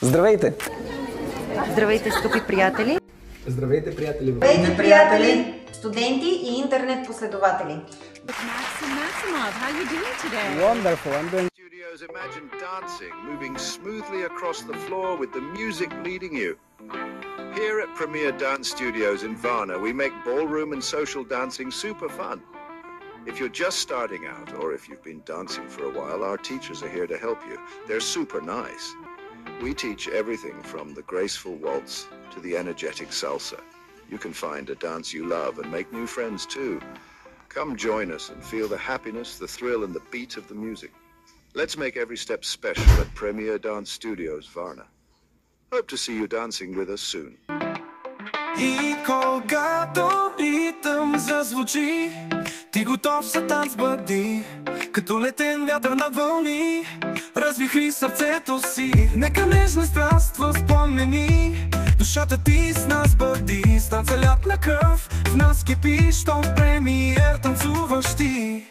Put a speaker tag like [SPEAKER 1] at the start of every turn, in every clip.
[SPEAKER 1] Здравейте!
[SPEAKER 2] Здравейте, скъпи приятели!
[SPEAKER 1] Здравейте, приятели!
[SPEAKER 3] Здравейте, приятели! Студенти и интернет последователи!
[SPEAKER 4] Maximov, how are you doing today?
[SPEAKER 1] Wonderful, I'm doing...
[SPEAKER 5] Studios, imagine dancing, moving smoothly across the floor with the music leading you. Here at Premier Dance Studios in Varna, we make ballroom and social dancing super fun. If you're just starting out, or if you've been dancing for a while, our teachers are here to help you. They're super nice. We teach everything from the graceful waltz to the energetic salsa. You can find a dance you love and make new friends too. Come join us and feel the happiness, the thrill and the beat of the music. Let's make every step special at Premier Dance Studios, Varna. Hope to see you dancing with us soon.
[SPEAKER 6] И когато ритъм зазвучи, ти готов за танц бъди, като летен вятър на вълни, развихри сърцето си. Нека нежна страст възпомени, душата ти с нас бъди. С танца лятна кръв в нас кипи, щом в премиер танцуваш ти.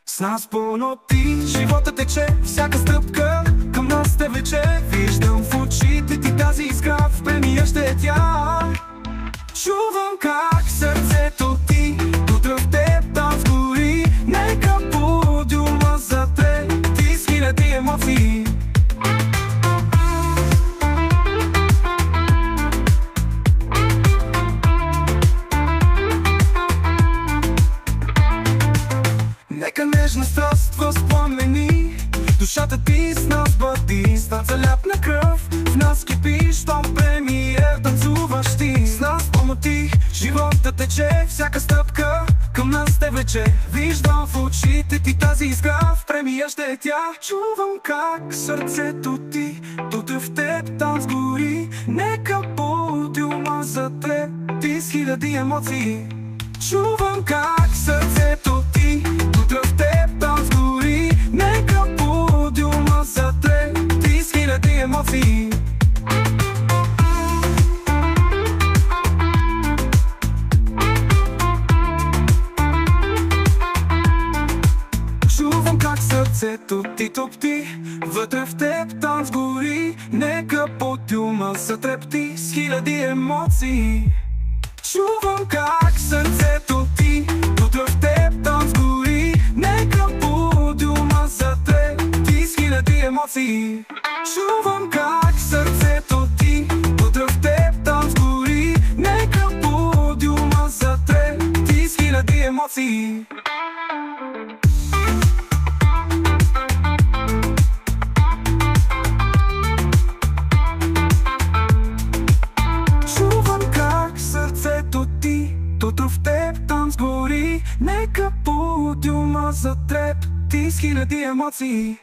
[SPEAKER 6] С нас пълноти, живота тече, всяка стъпка към нас те влече. Виждам в очите ти тази искра, в премиер ще е тя. Чувам как сърцето ти утре в теб танц гори. Нека подиума затрети с хиляди емоции. Нека нежна страст възпламени, душата ти с нас бъди. С танца лятна кръв в нас кипи, щом премиер танцуваш ти. С нас пълноти, живота тече, всяка стъпка към нас те влече. Виждам в очите ти тази искра, в премиер ще е тя. Чувам как сърцето ти утре в теб танц гори. Нека подиума затрети с хиляди емоции. Чувам как сърцето ти утре в теб танц гори. Нека подиума затрети с хиляди емоции. Чувам как сърцето ти топти, вътре в теб танц гори. Нека подиума затрепти с хиляди емоции. Чувам как сърцето ти утре в теб танц гори. Нека подиума затрети с хиляди емоции. Чувам как сърцето ти утре в теб танц гори. Нека подиума затрети с хиляди емоции. Утре в теб танц гори. Нека подиума затрепти с хиляди емоции.